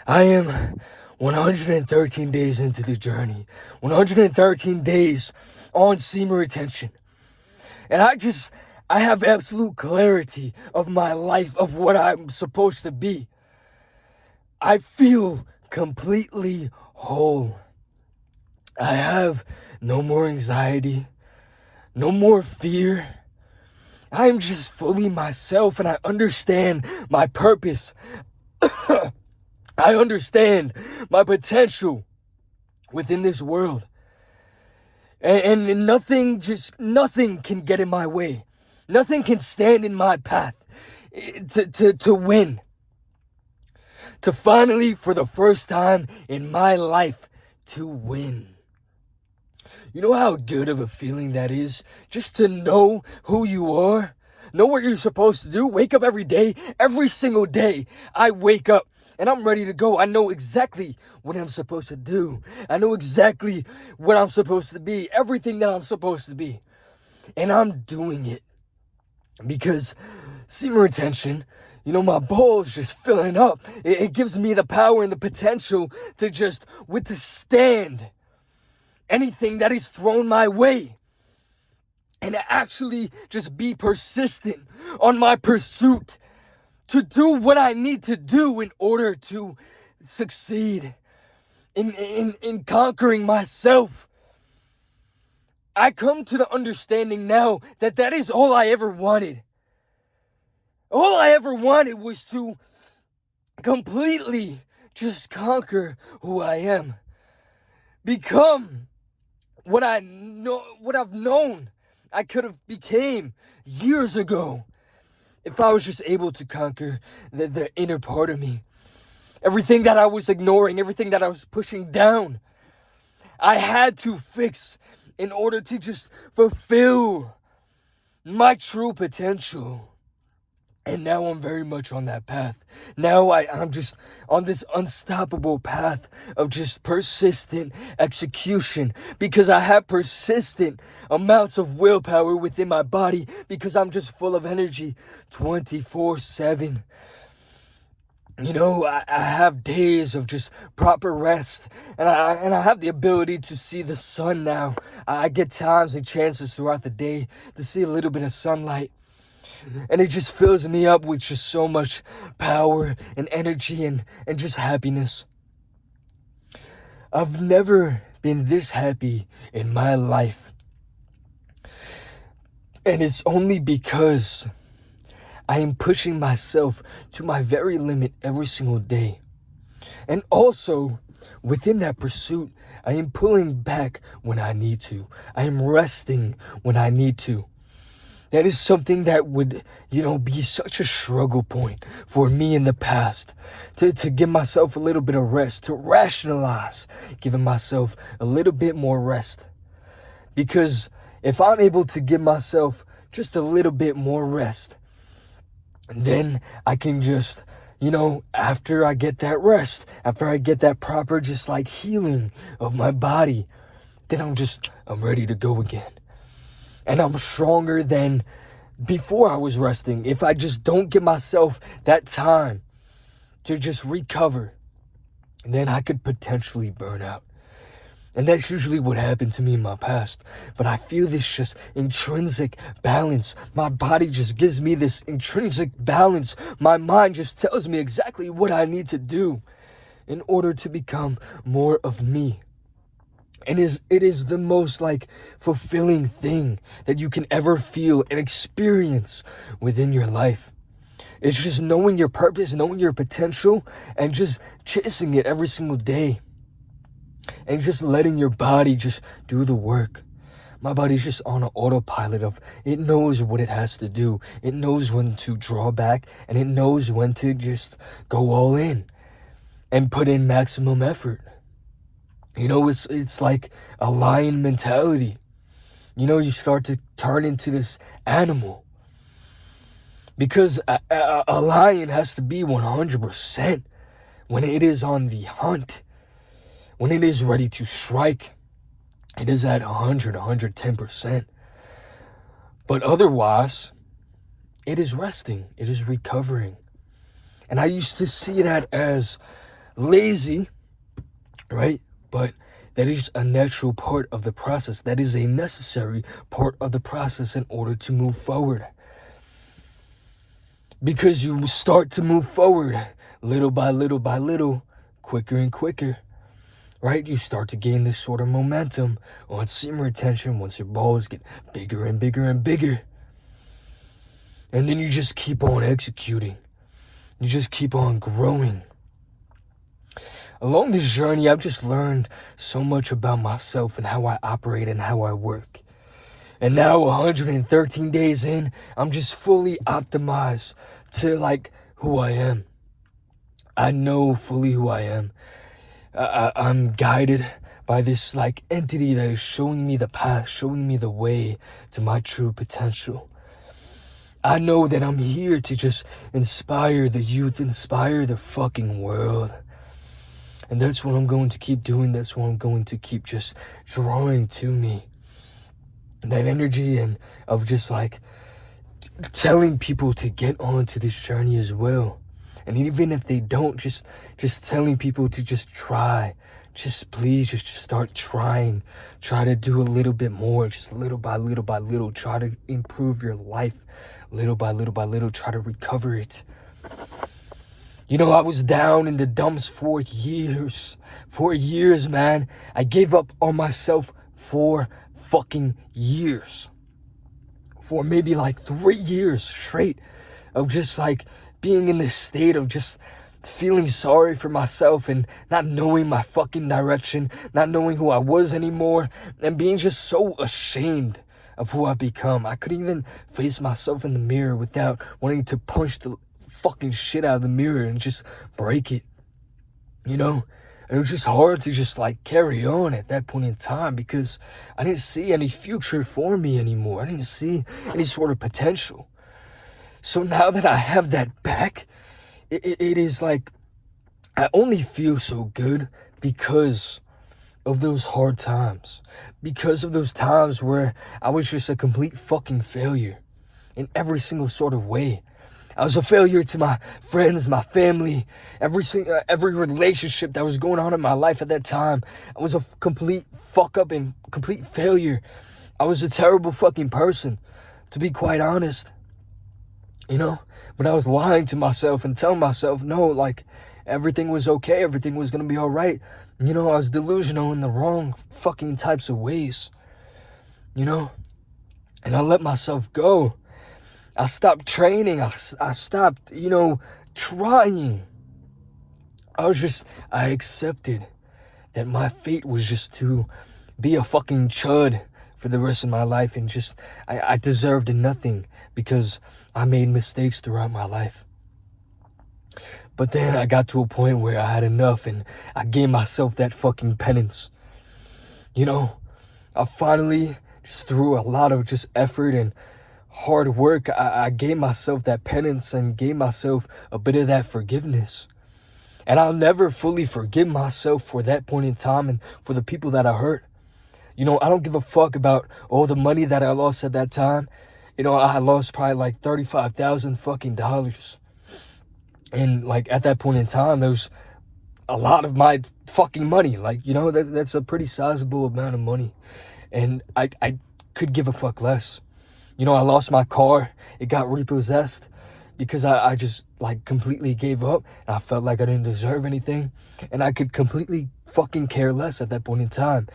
I am 113 days into the journey, 113 days on semen retention. And I have absolute clarity of my life, of what I'm supposed to be. I feel completely whole. I have no more anxiety, no more fear. I am just fully myself, and I understand my purpose. I understand my potential within this world. And nothing can get in my way. Nothing can stand in my path to win. To finally, for the first time in my life, to win. You know how good of a feeling that is? Just to know who you are, know what you're supposed to do, wake up every day, every single day. I wake up and I'm ready to go. I know exactly what I'm supposed to do. I know exactly what I'm supposed to be, everything that I'm supposed to be. And I'm doing it because semen retention, my bowl is just filling up. It gives me the power and the potential to just withstand anything that is thrown my way, and to actually just be persistent on my pursuit to do what I need to do in order to succeed in conquering myself. I come to the understanding now that that is all I ever wanted. All I ever wanted was to completely just conquer who I am. Become what I've known I could have became years ago if I was just able to conquer the inner part of me. Everything that I was ignoring, everything that I was pushing down, I had to fix in order to just fulfill my true potential. And now I'm very much on that path. Now I'm just on this unstoppable path of just persistent execution, because I have persistent amounts of willpower within my body, because I'm just full of energy 24/7. I have days of just proper rest, and I have the ability to see the sun now. I get times and chances throughout the day to see a little bit of sunlight. And it just fills me up with just so much power and energy and just happiness. I've never been this happy in my life. And it's only because I am pushing myself to my very limit every single day. And also, within that pursuit, I am pulling back when I need to. I am resting when I need to. That is something that would, be such a struggle point for me in the past. To give myself a little bit of rest, to rationalize giving myself a little bit more rest. Because if I'm able to give myself just a little bit more rest, then I can just, after I get that rest, after I get that proper just like healing of my body, then I'm ready to go again. And I'm stronger than before I was resting. If I just don't give myself that time to just recover, then I could potentially burn out. And that's usually what happened to me in my past. But I feel this just intrinsic balance. My body just gives me this intrinsic balance. My mind just tells me exactly what I need to do in order to become more of me. And it is the most fulfilling thing that you can ever feel and experience within your life. It's just knowing your purpose, knowing your potential, and just chasing it every single day. And just letting your body just do the work. My body's just on an autopilot of it knows what it has to do. It knows when to draw back, and it knows when to just go all in and put in maximum effort. It's like a lion mentality. You start to turn into this animal. Because a lion has to be 100% when it is on the hunt. When it is ready to strike, it is at 110%. But otherwise, it is resting. It is recovering. And I used to see that as lazy, right? But that is a natural part of the process. That is a necessary part of the process in order to move forward. Because you start to move forward little by little by little, quicker and quicker, right? You start to gain this sort of momentum on semen retention once your balls get bigger and bigger and bigger. And then you just keep on executing. You just keep on growing. Along this journey, I've just learned so much about myself and how I operate and how I work. And now 113 days in, I'm just fully optimized to like who I am. I know fully who I am. I'm guided by this like entity that is showing me the path, showing me the way to my true potential. I know that I'm here to just inspire the youth, inspire the fucking world. And that's what I'm going to keep doing. That's what I'm going to keep just drawing to me. That energy and of just like telling people to get onto this journey as well. And even if they don't, just telling people to just try. Just please just start trying. Try to do a little bit more, just little by little by little. Try to improve your life little by little by little. Try to recover it. You know, I was down in the dumps for years. For years, man. I gave up on myself for fucking years. For maybe like 3 years straight of just like being in this state of just feeling sorry for myself and not knowing my fucking direction, not knowing who I was anymore, and being just so ashamed of who I've become. I couldn't even face myself in the mirror without wanting to punch the fucking shit out of the mirror and just break it, you know? And it was just hard to just like carry on at that point in time because I didn't see any future for me anymore. I didn't see any sort of potential. So now that I have that back, it is like I only feel so good because of those hard times, because of those times where I was just a complete fucking failure in every single sort of way. I was a failure to my friends, my family, every relationship that was going on in my life at that time. I was a complete fuck up and complete failure. I was a terrible fucking person, to be quite honest. You know, but I was lying to myself and telling myself, no, like everything was okay. Everything was going to be all right. You know, I was delusional in the wrong fucking types of ways, you know, and I let myself go. I stopped training. I stopped, you know, trying. I accepted that my fate was just to be a fucking chud for the rest of my life. And just, I deserved nothing because I made mistakes throughout my life. But then I got to a point where I had enough and I gave myself that fucking penance. You know, I finally, just through a lot of just effort and hard work, I gave myself that penance and gave myself a bit of that forgiveness. And I'll never fully forgive myself for that point in time and for the people that I hurt. You know, I don't give a fuck about all the money that I lost at that time. You know, I lost probably like $35,000 fucking dollars. And like at that point in time, there was a lot of my fucking money. Like, you know, that's a pretty sizable amount of money. And I could give a fuck less. You know, I lost my car. It got repossessed because I just like completely gave up. And I felt like I didn't deserve anything. And I could completely fucking care less at that point in time.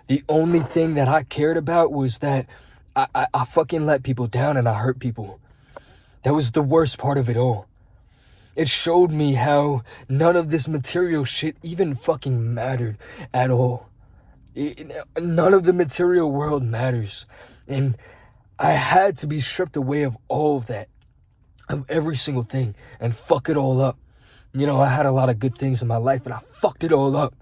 The only thing that I cared about was that I fucking let people down and I hurt people. That was the worst part of it all. It showed me how none of this material shit even fucking mattered at all. None of the material world matters. And I had to be stripped away of all of that, of every single thing, and fuck it all up. You know, I had a lot of good things in my life, and I fucked it all up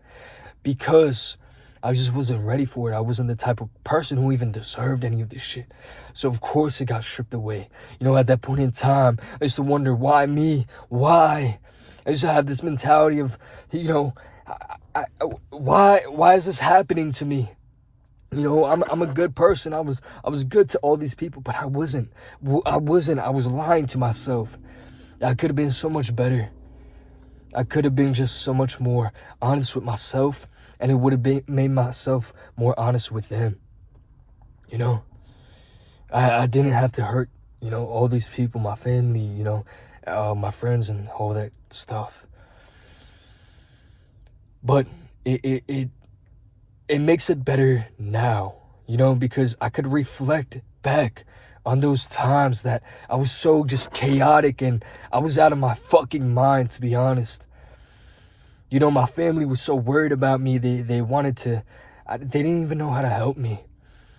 because I just wasn't ready for it. I wasn't the type of person who even deserved any of this shit. So of course it got stripped away. You know, at that point in time, I used to wonder, why me? Why? I used to have this mentality of, you know, why is this happening to me? You know, I'm a good person. I was good to all these people, but I wasn't. I was lying to myself. I could have been so much better. I could have been just so much more honest with myself, and it would have made myself more honest with them. You know, I didn't have to hurt, all these people, my family, my friends and all that stuff. But it makes it better now, because I could reflect back on those times that I was so just chaotic and I was out of my fucking mind, to be honest. My family was so worried about me. They wanted to, they didn't even know how to help me.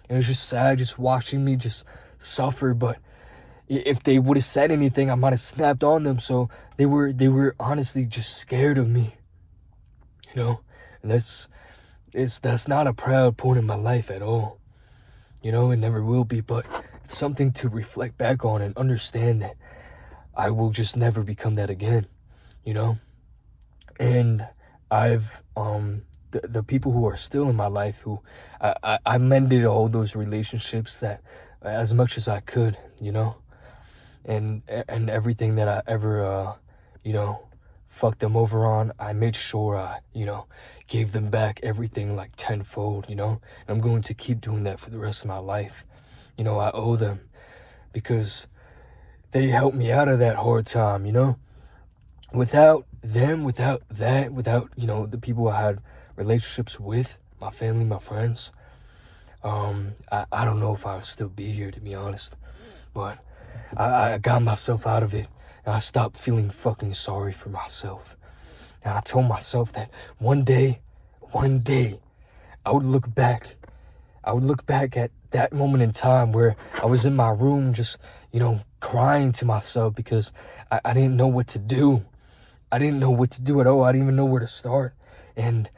And it was just sad just watching me just suffer. But if they would have said anything, I might have snapped on them. So they were honestly just scared of me, and that's not a proud point in my life at all. It never will be, but it's something to reflect back on and understand that I will just never become that again, And I've, the people who are still in my life, who I mended all those relationships that as much as I could, and everything that I ever, fucked them over on, I made sure I, gave them back everything like tenfold, and I'm going to keep doing that for the rest of my life. I owe them because they helped me out of that hard time, Without them, without that, without, the people I had relationships with, my family, my friends, I don't know if I would still be here, to be honest. But I got myself out of it, and I stopped feeling fucking sorry for myself. And I told myself that one day, I would look back. I would look back at that moment in time where I was in my room just, crying to myself because I didn't know what to do. I didn't know what to do at all. I didn't even know where to start. And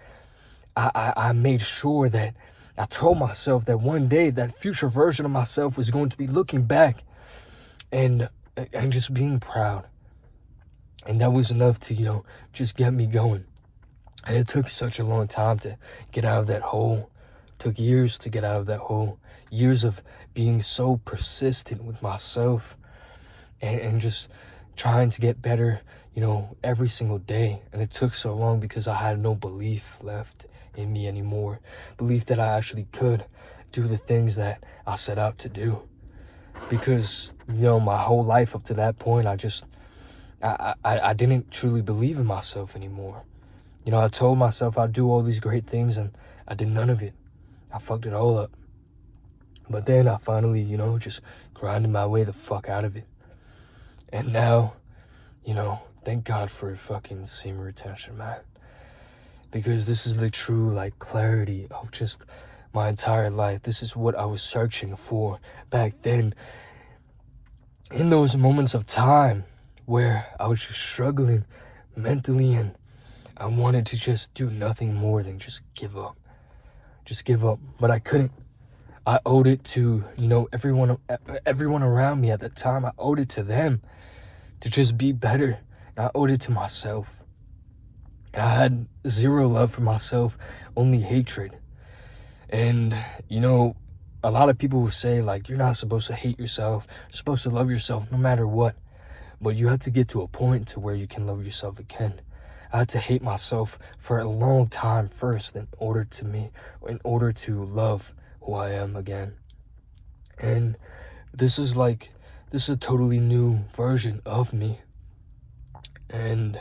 I made sure that I told myself that one day that future version of myself was going to be looking back and just being proud. And that was enough to, just get me going. And it took such a long time to get out of that hole. It took years to get out of that hole. Years of being so persistent with myself and just trying to get better, every single day. And it took so long because I had no belief left in me anymore. Belief that I actually could do the things that I set out to do. Because, my whole life up to that point, I didn't truly believe in myself anymore. I told myself I'd do all these great things and I did none of it. I fucked it all up. But then I finally, just grinded my way the fuck out of it. And now, thank God for fucking semen retention, man. Because this is the true, clarity of just my entire life. This is what I was searching for back then. In those moments of time where I was just struggling mentally and I wanted to just do nothing more than just give up. Just give up. But I couldn't. I owed it to, everyone around me at the time. I owed it to them to just be better. And I owed it to myself. And I had zero love for myself, only hatred. And, a lot of people will say, you're not supposed to hate yourself. You're supposed to love yourself no matter what. But you have to get to a point to where you can love yourself again. I had to hate myself for a long time first in order to love who I am again. And this is a totally new version of me. And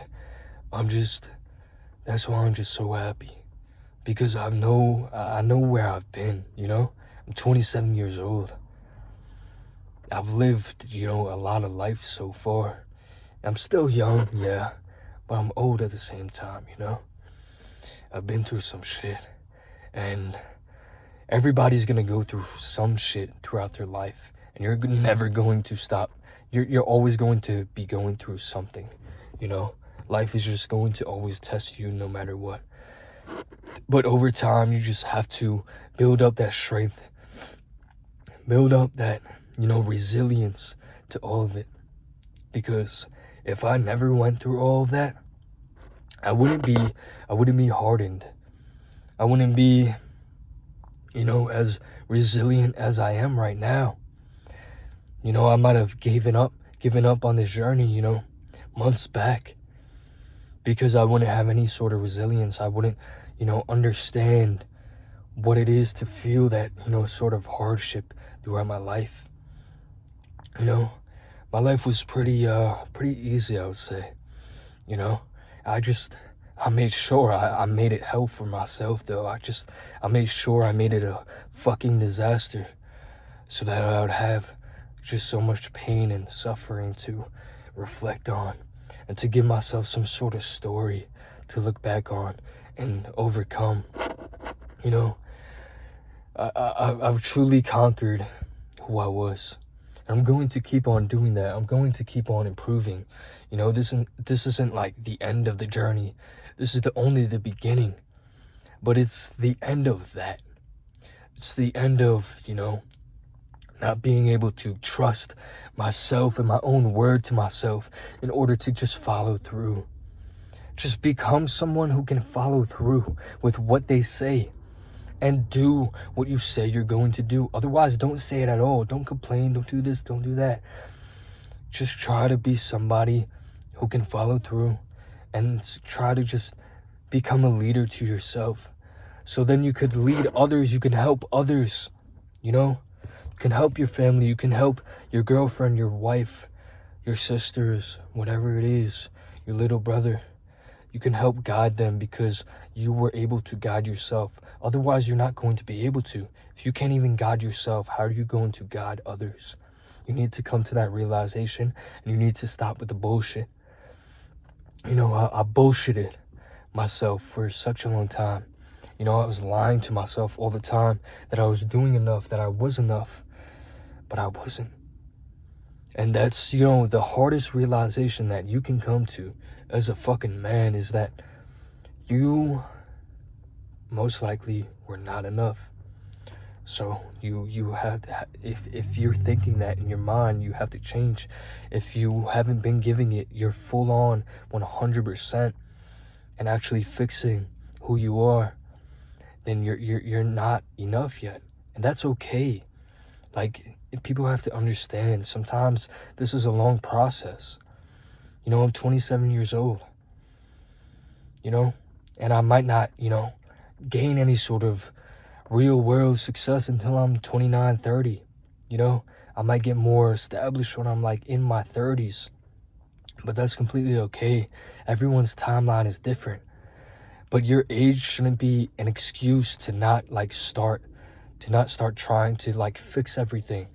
that's why I'm just so happy. Because I know where I've been, I'm 27 years old. I've lived, a lot of life so far. I'm still young, yeah, but I'm old at the same time, I've been through some shit. And everybody's gonna go through some shit throughout their life. And you're never going to stop. You're always going to be going through something, Life is just going to always test you no matter what. But over time, you just have to build up that strength. Build up that, resilience to all of it. Because if I never went through all of that, I wouldn't be hardened. I wouldn't be, as resilient as I am right now. I might have given up on this journey, months back. because I wouldn't have any sort of resilience. I wouldn't, understand what it is to feel that, sort of hardship throughout my life. My life was pretty easy, I would say. you know I made sure I made it hell for myself, though. I made sure I made it a fucking disaster, so that I would have just so much pain and suffering to reflect on, and to give myself some sort of story to look back on and overcome. you know I've truly conquered who I was. I'm going to keep on doing that. I'm going to keep on improving. This isn't like the end of the journey. This is only the beginning. But it's the end of that. It's the end of, not being able to trust myself and my own word to myself in order to just follow through. Just become someone who can follow through with what they say and do what you say you're going to do. Otherwise, don't say it at all. Don't complain. Don't do this. Don't do that. Just try to be somebody who can follow through, and try to just become a leader to yourself. So then you could lead others. You can help others. You can help your family. You can help your girlfriend, your wife, your sisters, whatever it is, your little brother. You can help guide them because you were able to guide yourself. Otherwise, you're not going to be able to. If you can't even guide yourself, how are you going to guide others? You need to come to that realization, and you need to stop with the bullshit. I bullshitted myself for such a long time. I was lying to myself all the time that I was doing enough, that I was enough, but I wasn't. And that's, the hardest realization that you can come to as a fucking man, is that you most likely were not enough. So you have to, if you're thinking that in your mind, you have to change. If you haven't been giving it your full on 100% and actually fixing who you are, then you're not enough yet. And that's okay. Like, people have to understand, sometimes this is a long process. I'm 27 years old, and I might not, gain any sort of real world success until I'm 29, 30. I might get more established when I'm like in my 30s, but that's completely okay. Everyone's timeline is different, but your age shouldn't be an excuse to not start trying to fix everything,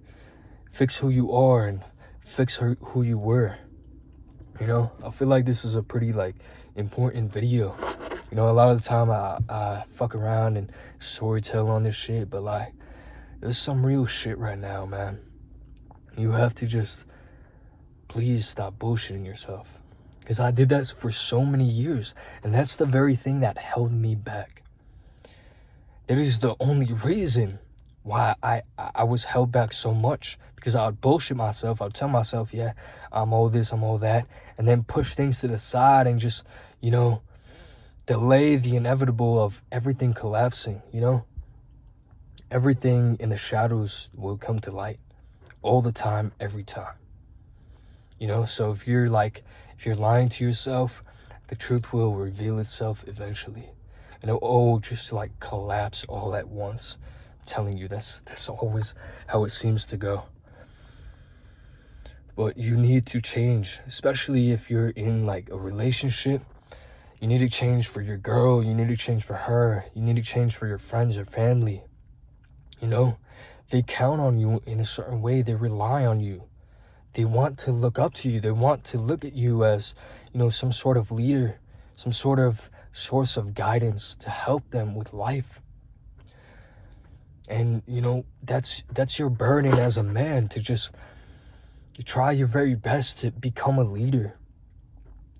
fix who you are and fix who you were. I feel like this is a pretty important video. A lot of the time I fuck around and storytell on this shit, but there's some real shit right now, man. You have to just please stop bullshitting yourself, because I did that for so many years, and that's the very thing that held me back. That is the only reason why I was held back so much, because I would bullshit myself. I would tell myself, yeah, I'm all this, I'm all that, and then push things to the side and just, delay the inevitable of everything collapsing. Everything in the shadows will come to light all the time, every time. So if you're lying to yourself, the truth will reveal itself eventually, and it'll all just collapse all at once. I'm telling you, that's always how it seems to go. But you need to change, especially if you're in a relationship. You need to change for your girl. You need to change for her. You need to change for your friends or family. They count on you in a certain way. They rely on you. They want to look up to you. They want to look at you as, some sort of leader, some sort of source of guidance to help them with life. And, that's your burden as a man, to just try your very best to become a leader.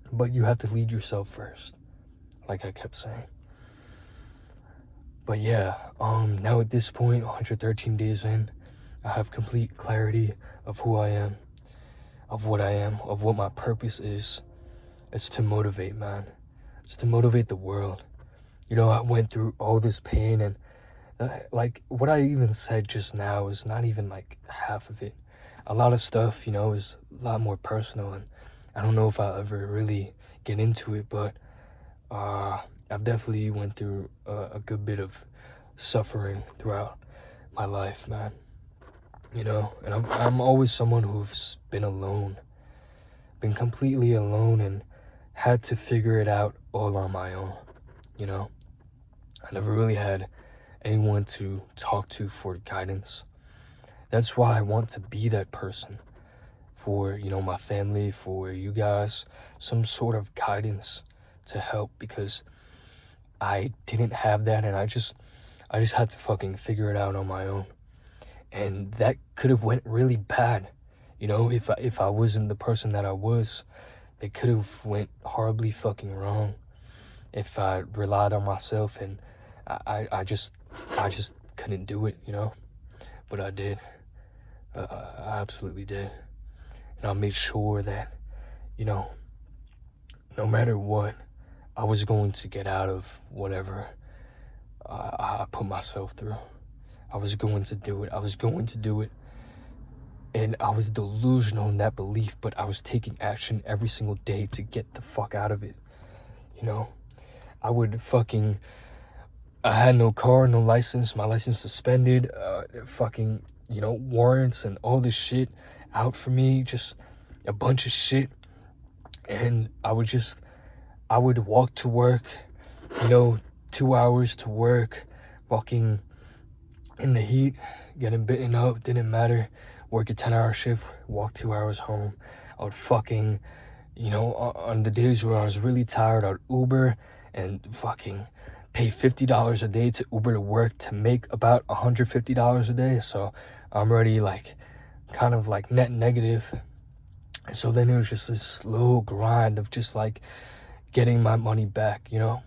But you have to lead yourself first, like I kept saying. But yeah, now at this point, 113 days in, I have complete clarity of who I am, of what I am, of what my purpose is. It's to motivate, man. It's to motivate the world. I went through all this pain, and what I even said just now is not even half of it. A lot of stuff, is a lot more personal, and I don't know if I'll ever really get into it, but I've definitely went through a good bit of suffering throughout my life, man. You know, and I'm always someone who's been alone, been completely alone, and had to figure it out all on my own. You know, I never really had anyone to talk to for guidance. That's why I want to be that person for, you know, my family, for you guys, some sort of guidance to help, because I didn't have that, and I just had to fucking figure it out on my own. And that could have went really bad. You know, if I wasn't the person that I was, it could have went horribly fucking wrong if I relied on myself, and I just couldn't do it, you know. But I did. I absolutely did. And I made sure that, you know, no matter what, I was going to get out of whatever I put myself through. I was going to do it. I was going to do it. And I was delusional in that belief, but I was taking action every single day to get the fuck out of it. You know, I had no car, no license, my license suspended, fucking, you know, warrants and all this shit out for me, just a bunch of shit. And I would walk to work, you know, 2 hours to work, walking in the heat, getting bitten up, didn't matter. Work a 10-hour shift, walk 2 hours home. I would fucking, you know, on the days where I was really tired, I'd Uber and fucking pay $50 a day to Uber to work to make about $150 a day. So I'm already like kind of like net negative. And so then it was just this slow grind of just like getting my money back, you know.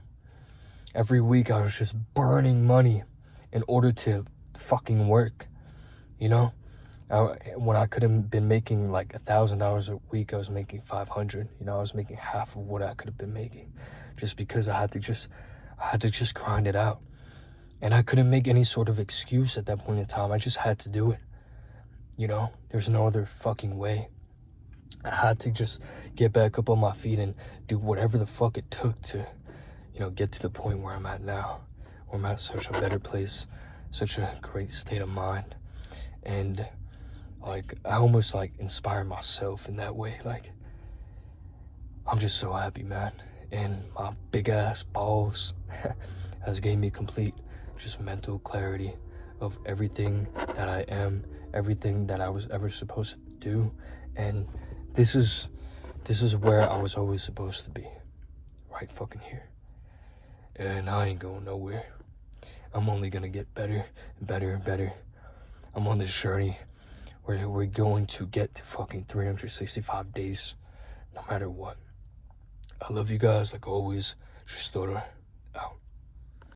Every week I was just burning money in order to fucking work, you know. When I could have been making like $1,000 a week, I was making 500. You know, I was making half of what I could have been making, just because I had to just grind it out, and I couldn't make any sort of excuse at that point in time. I just had to do it. You know, there's no other fucking way. I had to just get back up on my feet and do whatever the fuck it took to, you know, get to the point where I'm at now, where I'm at such a better place, such a great state of mind, and like I almost like inspire myself in that way. Like, I'm just so happy, man. And my big ass balls has gave me complete just mental clarity of everything that I am, everything that I was ever supposed to do. And this is where I was always supposed to be, right fucking here. And I ain't going nowhere. I'm only gonna get better and better and better. I'm on this journey where we're going to get to fucking 365 days, no matter what. I love you guys like always. Just